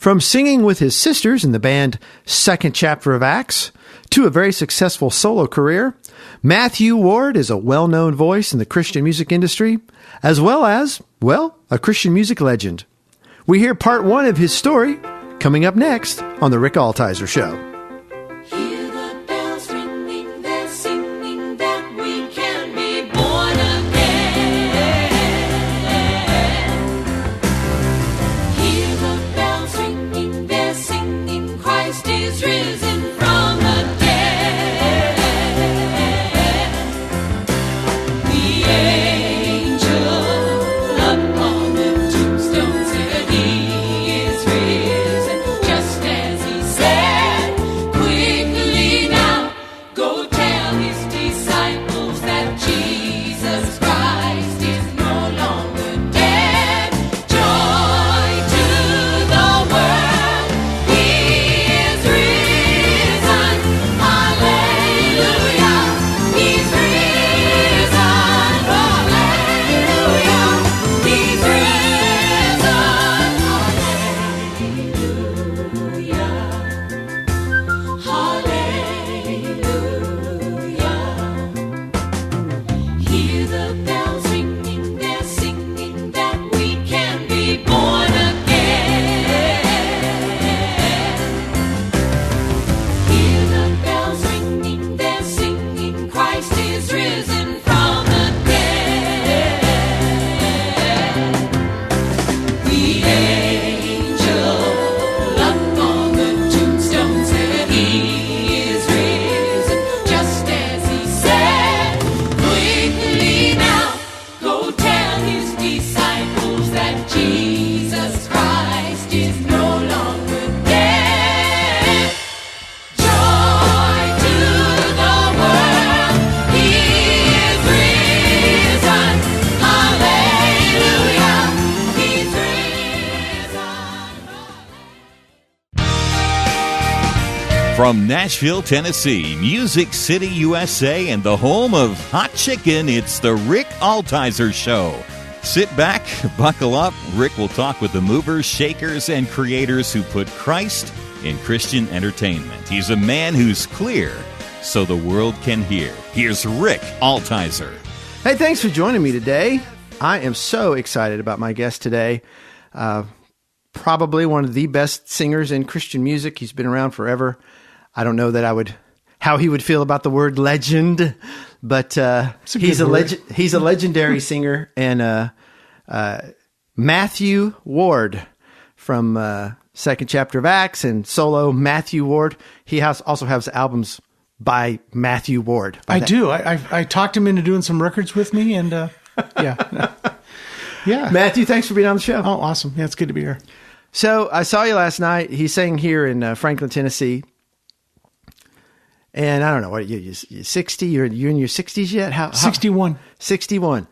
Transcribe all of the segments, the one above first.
From singing with his sisters in the band Second Chapter of Acts to a very successful solo career, Matthew Ward is a well-known voice in the Christian music industry, as well as, well, a Christian music legend. We hear part one of his story coming up next on The Rick Altizer Show. Hear the bells ringing, they're singing that we can be born again. Hear the bells ringing, they're singing, Christ is risen from the dead. The angel up on the tombstone said he is risen, just as he said. Quickly now, go tell his disciples that Jesus Christ is no longer dead. Joy to the world, he is risen. Hallelujah, he's risen. Hallelujah, he's risen. Hallelujah, hallelujah. Hear the bells ringing, they're singing that we can be born again. Hear the bells ringing, they're singing, Christ is risen from the dead. The angel up on the tombstone said he is risen, just as he said. Quickly now, go tell his disciples that Jesus Christ is no longer dead. Joy to the world, he is risen. Hallelujah, he's risen. From Nashville, Tennessee, Music City, USA, and the home of hot chicken, it's the Rick Altizer Show. Sit back, buckle up. Rick will talk with the movers, shakers, and creators who put Christ in Christian entertainment. He's a man who's clear so the world can hear. Here's Rick Altizer. Hey, thanks for joining me today. I am so excited about my guest today. Probably one of the best singers in Christian music. He's been around forever. I don't know that how he would feel about the word legend, but he's a legendary singer. And Matthew Ward from Second Chapter of Acts and solo Matthew Ward. He also has albums by Matthew Ward. I do. I talked him into doing some records with me, and yeah. Yeah. Matthew, thanks for being on the show. Oh, awesome. Yeah, it's good to be here. So I saw you last night. He sang here in Franklin, Tennessee. And I don't know, what you're 60? You're in your 60s yet? How 61. 61.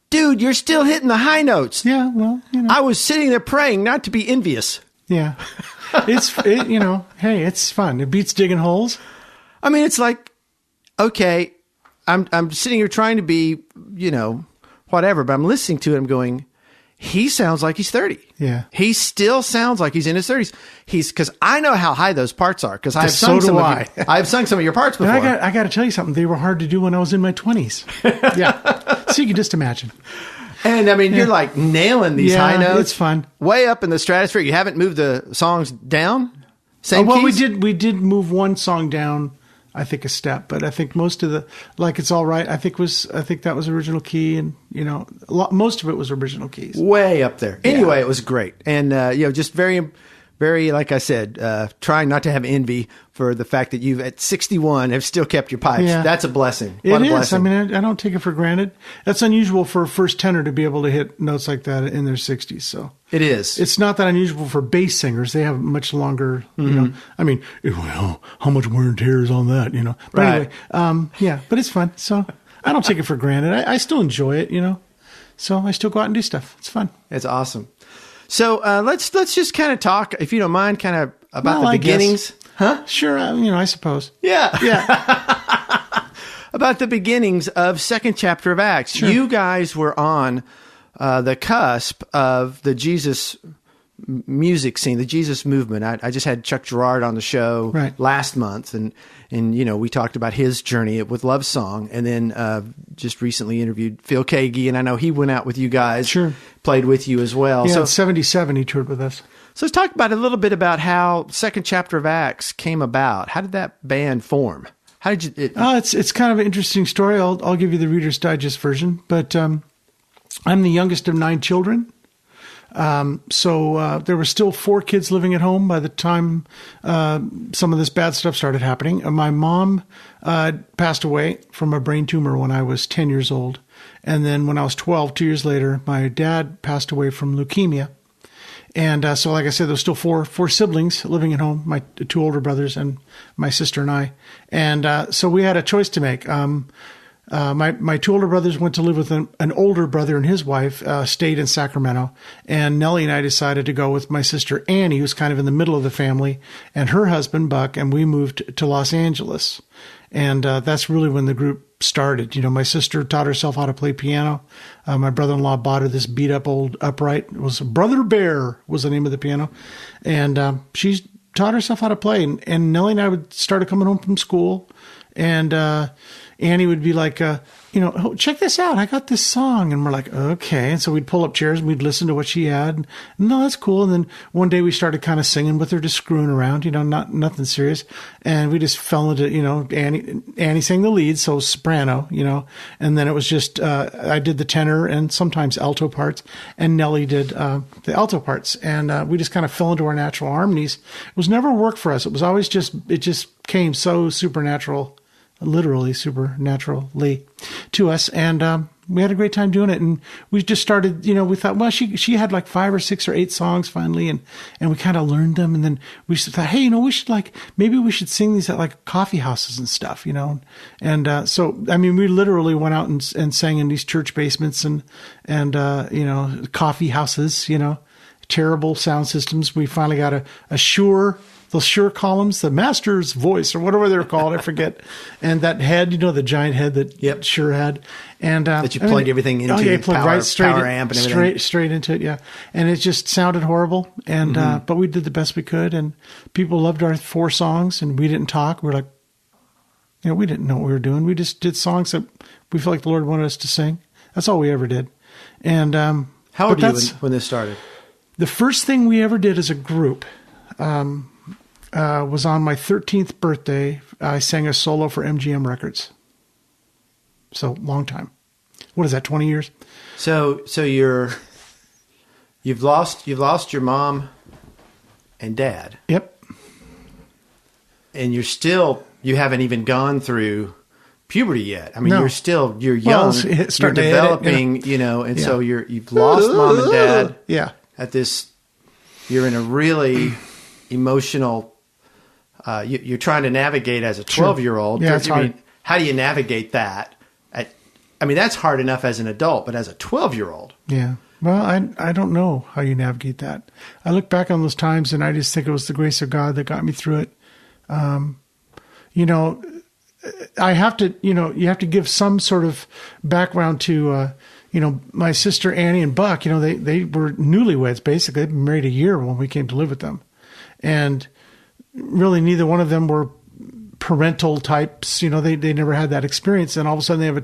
Dude, you're still hitting the high notes. Yeah, well, I was sitting there praying not to be envious. Yeah. Hey, it's fun. It beats digging holes. I mean, it's like, okay, I'm sitting here trying to be, whatever, but I'm listening to it. I'm going, he sounds like he's 30. Yeah. He still sounds like he's in his 30s. Because I know how high those parts are, because I've sung I've sung some of your parts before. I got to tell you something. They were hard to do when I was in my 20s. Yeah. So you can just imagine. And I mean, you're like nailing these high notes. It's fun. Way up in the stratosphere. You haven't moved the songs down? Same keys? We did move one song down, I think a step, but I think most of the, like It's All Right, I think that was original key, and most of it was original keys. Way up there. Anyway, It was great. And just very, very, like I said, trying not to have envy for the fact that you've at 61 have still kept your pipes. Yeah. That's a blessing. It is. I mean, I don't take it for granted. That's unusual for a first tenor to be able to hit notes like that in their 60s. So it is. It's not that unusual for bass singers. They have much longer, I mean, how much wear and tear is on that, But right. Anyway, but it's fun. So I don't take it for granted. I still enjoy it, So I still go out and do stuff. It's fun. It's awesome. So let's just kind of talk, if you don't mind, kind of about the beginnings. Huh? Sure. I suppose. Yeah. Yeah. About the beginnings of Second Chapter of Acts. Sure. You guys were on the cusp of the Jesus music scene, the Jesus movement. I just had Chuck Girard on the show Right. last month, and we talked about his journey with Love Song, and then just recently interviewed Phil Kagi, and I know he went out with you guys, Sure. played with you as well. Yeah, So in 77 he toured with us. let's talk about a little bit about how Second Chapter of Acts came about. How did that band form? How did you? It's kind of an interesting story. I'll give you the Reader's Digest version, but I'm the youngest of 9 children. So there were still 4 kids living at home by the time some of this bad stuff started happening. My mom passed away from a brain tumor when I was 10 years old. And then when I was 12, 2 years later, my dad passed away from leukemia. And so, like I said, there was still four siblings living at home, my 2 older brothers and my sister and I. And so we had a choice to make. My 2 older brothers went to live with an older brother and his wife, stayed in Sacramento. And Nellie and I decided to go with my sister Annie, who's kind of in the middle of the family, and her husband, Buck, and we moved to Los Angeles. And that's really when the group started. My sister taught herself how to play piano. My brother-in-law bought her this beat-up old upright. It was Brother Bear was the name of the piano. And she taught herself how to play. And Nellie and I would started coming home from school, and Annie would be like, "Oh, check this out. I got this song." And we're like, okay. And so we'd pull up chairs and we'd listen to what she had. And, no, that's cool. And then one day we started kind of singing with her, just screwing around, nothing serious. And we just fell into, Annie sang the lead, so soprano, and then it was just, I did the tenor and sometimes alto parts, and Nellie did the alto parts. And we just kind of fell into our natural harmonies. It was never work for us. It was always it just came so supernatural, literally supernaturally to us. And we had a great time doing it. And we just started, we thought, well, she had like 5 or 6 or 8 songs finally. And we kind of learned them. And then we thought, hey, we should maybe we should sing these at like coffee houses and stuff, And so, I mean, we literally went out and sang in these church basements and coffee houses, terrible sound systems. We finally got a Shure, those Shure columns, the Master's Voice or whatever they're called, I forget. And that head, the giant head that Shure had. And that you plug everything into, you plug power straight amp and everything. Straight into it, yeah. And it just sounded horrible. And but we did the best we could, and people loved our 4 songs, and we didn't talk. We were like, we didn't know what we were doing. We just did songs that we felt like the Lord wanted us to sing. That's all we ever did. And how old were you when this started? The first thing we ever did as a group was on my 13th birthday. I sang a solo for MGM Records. So long time. What is that? 20 years? So you've lost your mom and dad. Yep. And you haven't even gone through puberty yet. I mean, No. you're young, it's you're starting to hit it, developing, and Yeah. so you've lost mom and dad. Yeah. You're in a really emotional. You're trying to navigate as a 12-year-old. Yeah, it's hard. How do you navigate that? That's hard enough as an adult, but as a 12-year-old. Yeah. Well, I don't know how you navigate that. I look back on those times and I just think it was the grace of God that got me through it. I have to, you have to give some sort of background to, my sister Annie and Buck, they were newlyweds, basically. They'd been married a year when we came to live with them. And really neither one of them were parental types. They never had that experience. And all of a sudden they have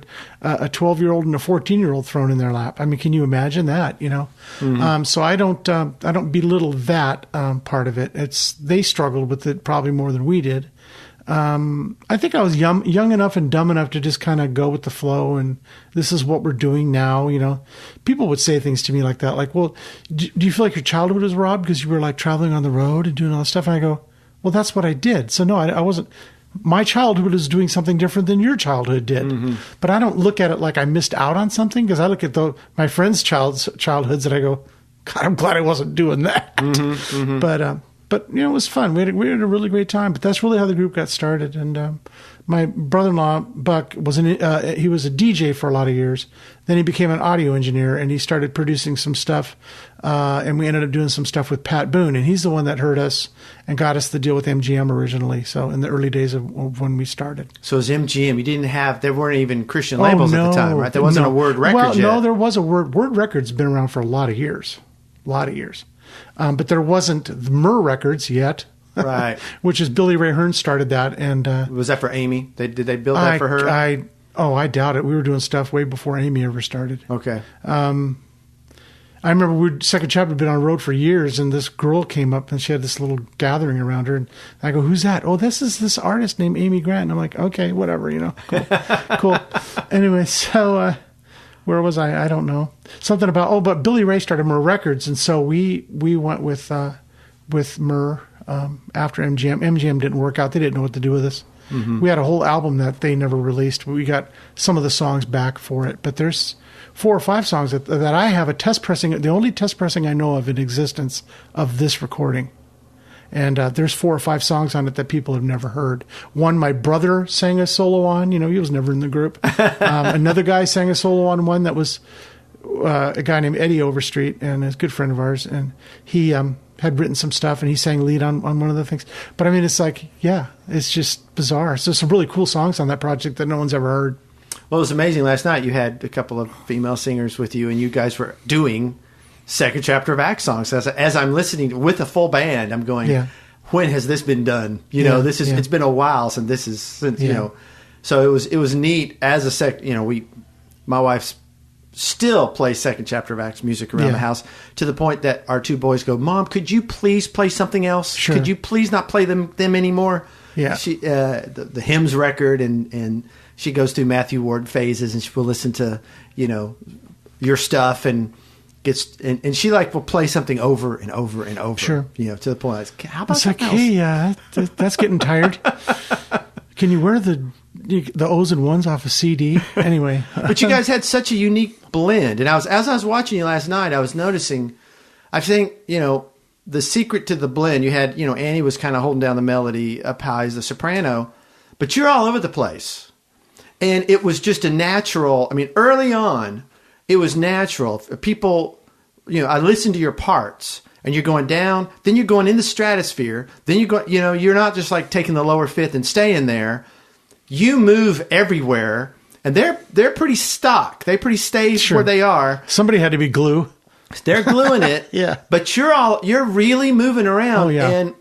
a 12-year-old and a 14-year-old thrown in their lap. I mean, can you imagine that, So I don't belittle that part of it. They struggled with it probably more than we did. I think I was young enough and dumb enough to just kind of go with the flow, and this is what we're doing now. People would say things to me like that, like, well, do you feel like your childhood was robbed because you were like traveling on the road and doing all this stuff? And I go, well, that's what I did. So no, I wasn't. My childhood is doing something different than your childhood did. But I don't look at it like I missed out on something, because I look at my friends' childhoods and I go, God, I'm glad I wasn't doing that. But it was fun. We had a really great time. But that's really how the group got started. And my brother-in-law Buck he was a DJ for a lot of years. Then he became an audio engineer, and he started producing some stuff. And we ended up doing some stuff with Pat Boone, and he's the one that heard us and got us the deal with MGM originally. So in the early days of when we started. So it was MGM. There weren't even Christian labels at the time, right? There wasn't a Word Records yet. No, there was a Word. Word Records been around for a lot of years. But there wasn't the Myrrh Records yet. Right. Which is Billy Ray Hearn started that. And Was that for Amy? Did they build that for her? I doubt it. We were doing stuff way before Amy ever started. Okay. I remember Second Chapter had been on the road for years, and this girl came up, and she had this little gathering around her, and I go, "Who's that?" "Oh, this is this artist named Amy Grant." And I'm like, "Okay, whatever, cool." Cool. Anyway, so where was I? I don't know. Something about, but Billy Ray started Myrrh Records, and so we went with Myrrh after MGM. MGM didn't work out. They didn't know what to do with us. Mm-hmm. We had a whole album that they never released. We got some of the songs back for it, but there's 4 or 5 songs that I have a test pressing, the only test pressing I know of in existence of this recording. And there's 4 or 5 songs on it that people have never heard. One, my brother sang a solo on. He was never in the group. Another guy sang a solo on one that was a guy named Eddie Overstreet, and a good friend of ours. And he had written some stuff, and he sang lead on one of the things. But I mean, it's like, yeah, it's just bizarre. So some really cool songs on that project that no one's ever heard. Well, it was amazing. Last night you had a couple of female singers with you, and you guys were doing Second Chapter of Acts songs. As I'm listening with a full band, I'm going, when has this been done? It's been a while since this is, So it was neat as my wife still plays Second Chapter of Acts music around the house, to the point that our 2 boys go, "Mom, could you please play something else? Sure. Could you please not play them anymore?" Yeah. She the hymns record, and she goes through Matthew Ward phases, and she will listen to, your stuff, and and she will play something over and over and over. Sure. To the point, like, how about it's like, something else? Hey, that's getting tired. Can you wear the O's and ones off a CD? Anyway. But you guys had such a unique blend. And as I was watching you last night, I was noticing, I think, the secret to the blend, you had, Annie was kind of holding down the melody up high as the soprano, but you're all over the place. And it was just a natural, early on, it was natural. People, I listened to your parts, and you're going down, then you're going in the stratosphere, then you go, you're not just like taking the lower fifth and staying there. You move everywhere, and they're pretty stock. They pretty stay where they are. Somebody had to be glue. They're gluing it. Yeah. But you're really moving around. Oh, yeah. And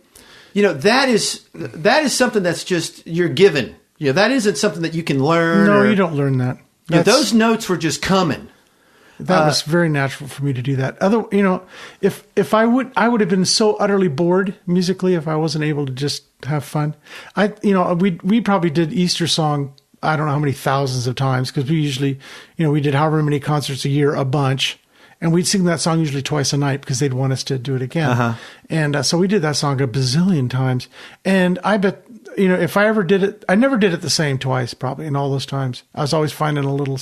that is something that's just you're given. That isn't something that you can learn. No, you don't learn that. Those notes were just coming. That was very natural for me to do that. If I would have been so utterly bored musically if I wasn't able to just have fun. We probably did Easter song, I don't know how many thousands of times, because we usually, we did however many concerts a year, a bunch, and we'd sing that song usually twice a night because they'd want us to do it again. Uh-huh. And so we did that song a bazillion times. And I bet, if I ever did it, I never did it the same twice probably in all those times. I was always finding a little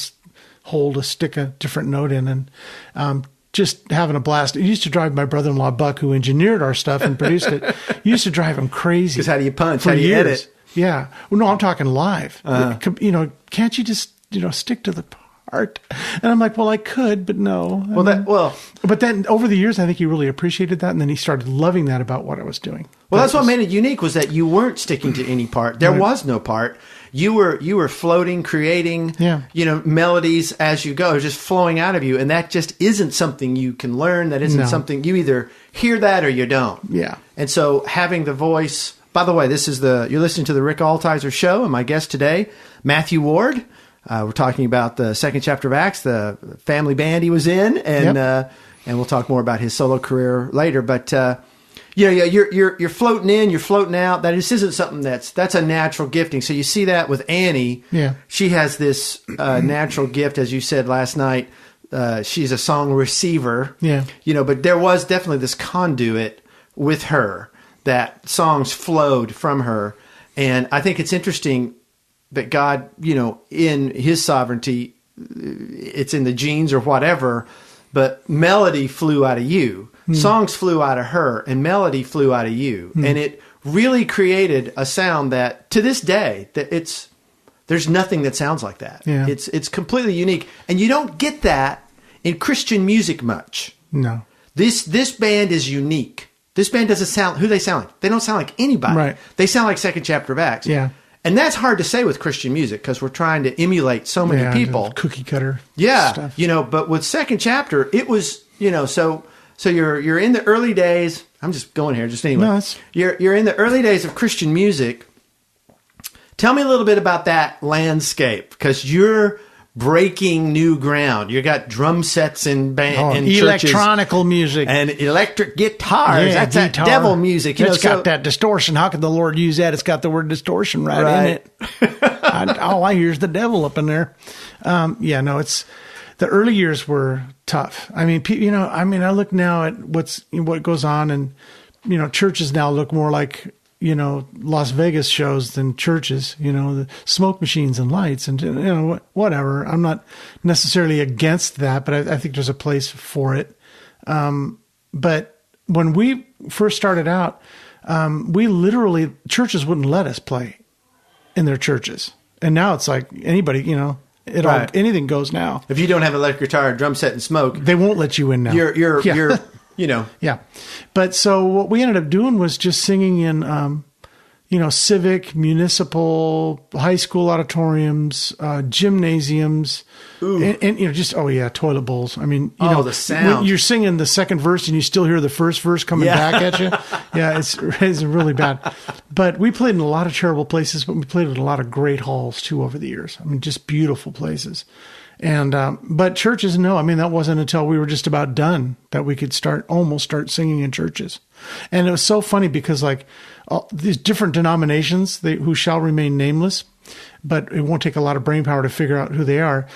hole to stick a different note in, and just having a blast. It used to drive my brother-in-law Buck, who engineered our stuff and produced it. It used to drive him crazy. Because how do you punch? For How do you years. edit? Yeah. Well, no, I'm talking live. Can't you just stick to the part? And I'm like, well, I could, but no. But then over the years, I think he really appreciated that, and then he started loving that about what I was doing. Well, that's what made it unique, was that you weren't sticking to any part. There was no part. You were floating, creating, melodies as you go, just flowing out of you, and that just isn't something you can learn. That isn't something you either hear that or you don't. Yeah. And so having the voice. By the way, you're listening to the Rick Altizer Show, and my guest today, Matthew Ward. We're talking about the Second Chapter of Acts, the family band he was in, and we'll talk more about his solo career later. But you're floating in, you're floating out. That just isn't something that's a natural gifting. So you see that with Annie. Yeah. She has this natural gift, as you said last night. She's a song receiver. Yeah. But there was definitely this conduit with her, that songs flowed from her. And I think it's interesting that God, in his sovereignty, it's in the genes or whatever, but melody flew out of you. Songs flew out of her, and melody flew out of you. And it really created a sound that, to this day, there's nothing that sounds like that. Yeah. It's completely unique. And you don't get that in Christian music much. No. This band is unique. This band doesn't sound, who they sound like? They don't sound like anybody. Right. They sound like Second Chapter of Acts. Yeah. And that's hard to say with Christian music, because we're trying to emulate so many people. Cookie cutter Yeah. stuff. But with Second Chapter, it was, so So you're in the early days. I'm just going here, just anyway. No, it's- You're in the early days of Christian music. Tell me a little bit about that landscape, because you're breaking new ground. You got drum sets in in churches electronical music. and electric guitars. Yeah, That's guitar. that devil music. It's got that distortion. How could the Lord use that? It's got the word distortion right in it. All I hear is the devil up in there. It's the early years were tough. I mean, I look now at what goes on, and churches now look more like Las Vegas shows than churches. The smoke machines and lights and whatever. I'm not necessarily against that, but I think there's a place for it. But when we first started out, churches wouldn't let us play in their churches, and now it's like anybody, anything goes now. If you don't have an electric guitar, drum set, and smoke, They won't let you in now. you're Yeah. But so what we ended up doing was just singing in, civic, municipal, high school auditoriums, gymnasiums, and toilet bowls. I mean, the sound. when you're singing the second verse and you still hear the first verse coming back at you. Yeah, it's really bad. But we played in a lot of terrible places, but we played in a lot of great halls too over the years. I mean, just beautiful places. And, but churches, no, I mean, that wasn't until we were just about done that we could almost start singing in churches. And it was so funny because these different denominations, who shall remain nameless, but it won't take a lot of brain power to figure out who they are.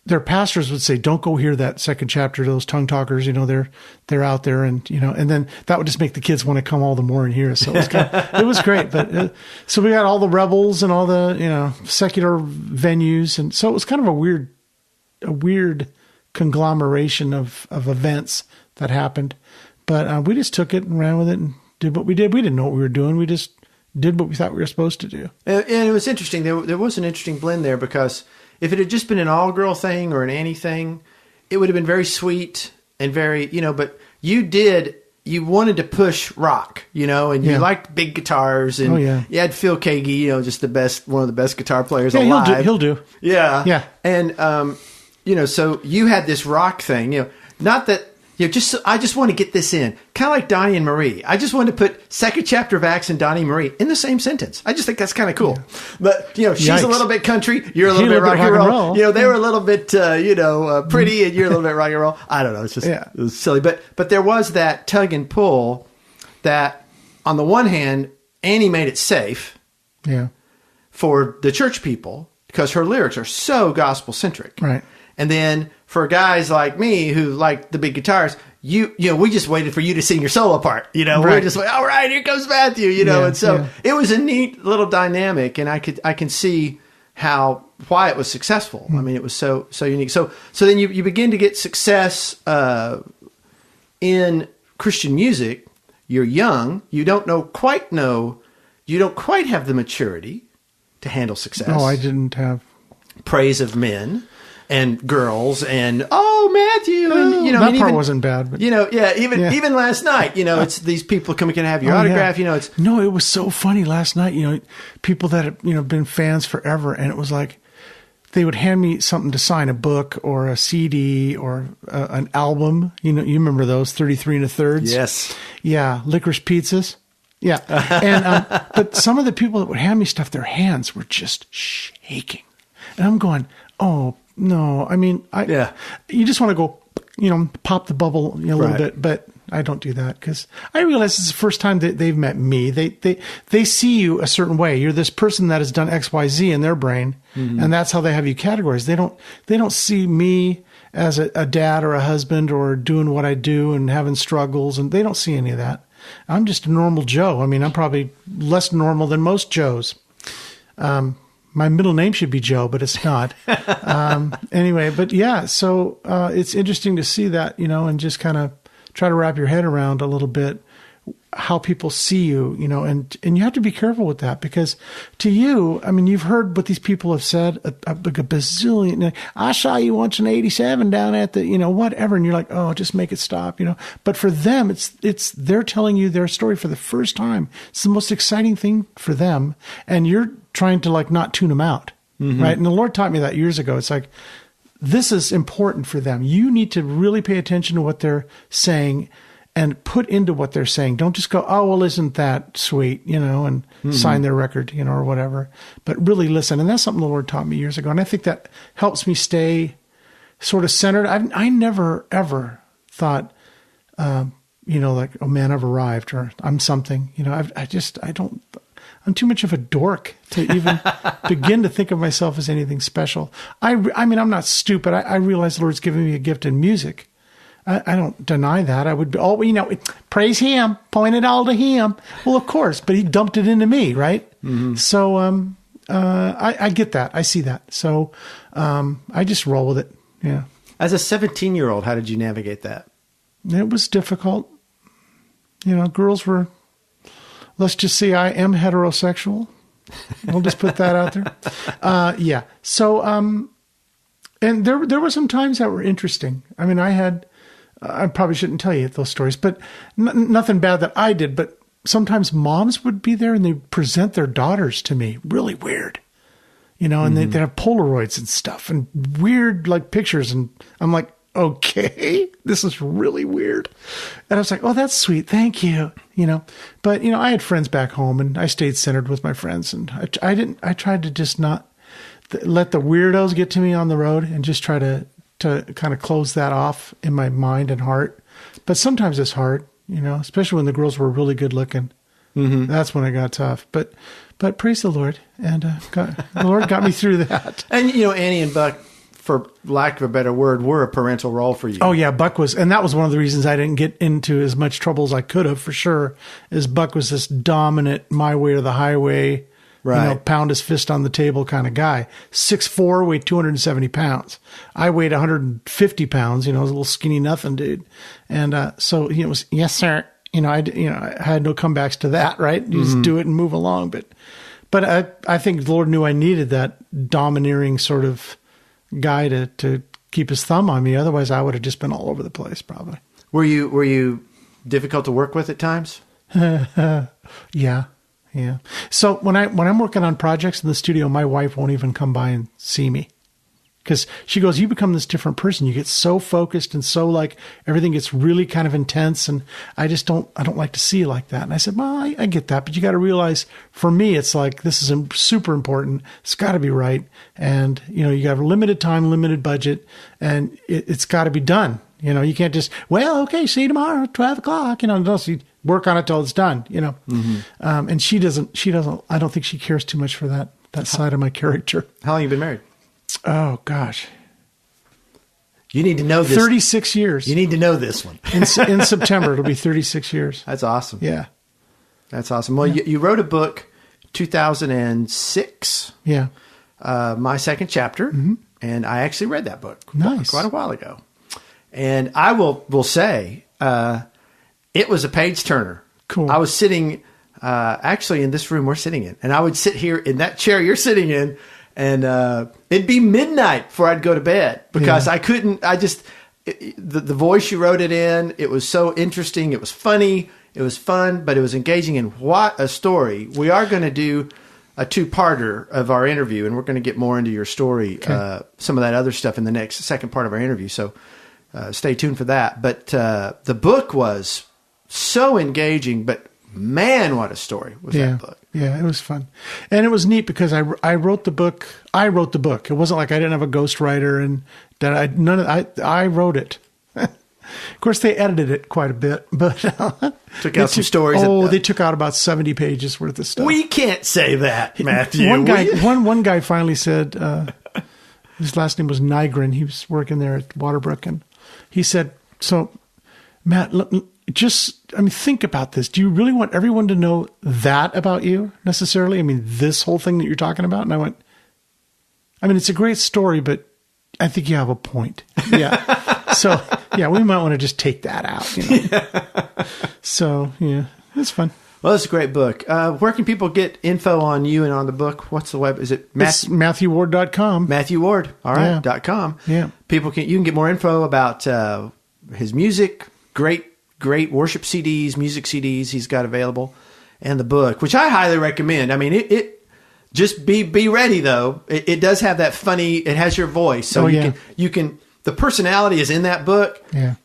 Their pastors would say, don't go hear that second chapter, those tongue talkers, they're out there. And, and then that would just make the kids want to come all the more and hear us. So it was great. But so we got all the rebels and all the, secular venues. And so it was kind of a weird conglomeration of events that happened. But we just took it and ran with it and did what we did. We didn't know what we were doing. We just did what we thought we were supposed to do. And it was interesting. There was an interesting blend there, because if it had just been an all-girl thing or an Annie thing, it would have been very sweet and very, but you wanted to push rock, and you liked big guitars, and you had Phil Kagi, just one of the best guitar players alive. He'll do. Yeah. Yeah. And, so you had this rock thing, not that, I just want to get this in. Kind of like Donnie and Marie. I just wanted to put second chapter of Acts and Donnie and Marie in the same sentence. I just think that's kind of cool. But, she's Yikes. a little bit country. You're a little bit rock and roll. They were a little bit, pretty, and you're a little bit rock and roll. I don't know. It's just it was silly. But there was that tug and pull that, on the one hand, Annie made it safe for the church people because her lyrics are so gospel-centric. Right. And then for guys like me who like the big guitars, we just waited for you to sing your solo part. We're just like, all right, here comes Matthew. And so it was a neat little dynamic, and I can see why it was successful. I mean, it was so unique. So then you begin to get success in Christian music. You're young. You don't quite have the maturity to handle success. No, I didn't have praise of men and girls and Matthew, and that part wasn't bad, but even last night, it's these people coming and have your autograph. It's no, it was so funny last night. People that have been fans forever, and it was like they would hand me something to sign, a book or a CD or an album. You remember those 33 1/3? Yes, yeah, licorice pizzas. Yeah, and but some of the people that would hand me stuff, their hands were just shaking, and I'm going, oh. No, I mean, you just want to go, pop the bubble a little bit, but I don't do that because I realize it's the first time that they've met me. They see you a certain way. You're this person that has done X, Y, Z in their brain, and that's how they have you categorized. They don't see me as a dad or a husband or doing what I do and having struggles, and they don't see any of that. I'm just a normal Joe. I mean, I'm probably less normal than most Joes. My middle name should be Joe, but it's not. Anyway, but so it's interesting to see that, and just kind of try to wrap your head around a little bit how people see you, and you have to be careful with that because to you, I mean, you've heard what these people have said a bazillion. I saw you once in '87 down at the, whatever. And you're like, oh, just make it stop, But for them, they're telling you their story for the first time. It's the most exciting thing for them. And you're trying to not tune them out. Mm-hmm. Right. And the Lord taught me that years ago. It's like, this is important for them. You need to really pay attention to what they're saying and put into what they're saying. Don't just go, oh, well, isn't that sweet, and sign their record, or whatever. But really listen. And that's something the Lord taught me years ago. And I think that helps me stay sort of centered. I never, ever thought, like, oh man, I've arrived, or I'm something. I'm too much of a dork to even begin to think of myself as anything special. I mean, I'm not stupid. I realize the Lord's given me a gift in music. I don't deny that. I would be, praise Him, point it all to Him. Well, of course, but He dumped it into me, right? Mm-hmm. So I get that. I see that. So I just roll with it. Yeah. As a 17-year-old, how did you navigate that? It was difficult. Girls were, let's just say I am heterosexual. We'll just put that out there. Yeah. So, and there were some times that were interesting. I mean, I probably shouldn't tell you those stories, but nothing bad that I did. But sometimes moms would be there and they'd present their daughters to me. Really weird, and they'd have Polaroids and stuff and weird like pictures. And I'm like, okay, this is really weird. And I was like, oh, that's sweet. Thank you. But I had friends back home and I stayed centered with my friends. And I tried to just not let the weirdos get to me on the road and just try to kind of close that off in my mind and heart. But sometimes it's hard, especially when the girls were really good looking. Mm-hmm. That's when it got tough. But praise the Lord. And the Lord got me through that. And, Annie and Buck, for lack of a better word, were a parental role for you. Oh, yeah. Buck was, and that was one of the reasons I didn't get into as much trouble as I could have, for sure, is Buck was this dominant, my way or the highway, right. Pound his fist on the table kind of guy. 6'4", weighed 270 pounds. I weighed 150 pounds, I was a little skinny nothing dude. And so it was, yes, sir. I had no comebacks to that, right? You just do it and move along. But I think the Lord knew I needed that domineering sort of guy to keep his thumb on me. Otherwise, I would have just been all over the place, probably. Were you difficult to work with at times? Yeah. So when I'm working on projects in the studio, my wife won't even come by and see me. Because she goes, you become this different person. You get so focused and so like everything gets really kind of intense. And I don't like to see you like that. And I said, well, I get that. But you got to realize for me, it's like, this is super important. It's got to be right. And, you have limited time, limited budget, and it's got to be done. You can't just, well, okay, see you tomorrow, 12 o'clock. No, so you work on it till it's done, Mm-hmm. And she doesn't, I don't think she cares too much for that side of my character. How long have you been married? Oh, gosh. You need to know this. 36 years. You need to know this one. In September, it'll be 36 years. That's awesome. Yeah. That's awesome. Well, you wrote a book, 2006. Yeah. My second chapter. Mm-hmm. And I actually read that book quite a while ago. And I will say, it was a page turner. Cool. I was sitting, actually in this room we're sitting in, and I would sit here in that chair you're sitting in, and it'd be midnight before I'd go to bed because I couldn't. The voice you wrote it in, it was so interesting. It was funny. It was fun, but it was engaging. And what a story! We are going to do a two-parter of our interview, and we're going to get more into your story, some of that other stuff in the second part of our interview. So stay tuned for that. But the book was so engaging, but man, what a story was that book. Yeah, it was fun. And it was neat because I wrote the book. I wrote the book. It wasn't like I didn't have a ghostwriter and that I wrote it. Of course, they edited it quite a bit, but took out some stories. Oh, they took out about 70 pages worth of stuff. We can't say that, Matthew. One guy finally said, his last name was Nygren. He was working there at Waterbrook, and he said, "So, Matt, think about this. Do you really want everyone to know that about you necessarily? I mean, this whole thing that you're talking about?" And I went, it's a great story, but I think you have a point. Yeah. So, we might want to just take that out, So, it's fun. Well, it's a great book. Where can people get info on you and on the book? What's the web? Is it It's MatthewWard.com. MatthewWard. All right. .com. Yeah. You can get more info about his music, great worship CDs, music CDs he's got available, and the book, which I highly recommend. I mean, Just be ready though. It does have that funny. It has your voice, so you can. The personality is in that book. Yeah.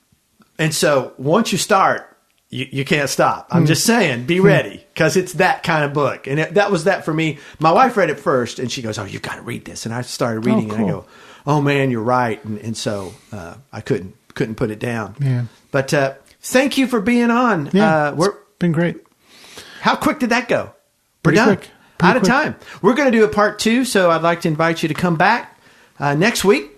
And so once you start, you can't stop. I'm just saying, be ready, because it's that kind of book. And that was that for me. My wife read it first, and she goes, "Oh, you've got to read this." And I started reading it, and I go, "Oh man, you're right." And so I couldn't put it down. Yeah. But thank you for being on. Yeah, it's been great. How quick did that go? We're Pretty done. quick. Out of time. We're going to do a part 2, so I'd like to invite you to come back next week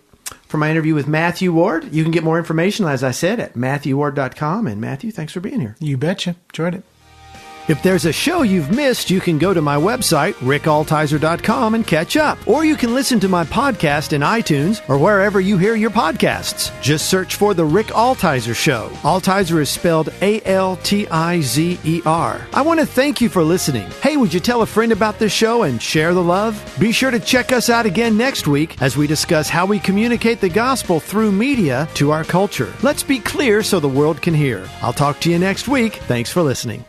for my interview with Matthew Ward. You can get more information, as I said, at MatthewWard.com. And Matthew, thanks for being here. You betcha. Enjoyed it. If there's a show you've missed, you can go to my website, rickaltizer.com, and catch up. Or you can listen to my podcast in iTunes or wherever you hear your podcasts. Just search for The Rick Altizer Show. Altizer is spelled Altizer. I want to thank you for listening. Hey, would you tell a friend about this show and share the love? Be sure to check us out again next week as we discuss how we communicate the gospel through media to our culture. Let's be clear so the world can hear. I'll talk to you next week. Thanks for listening.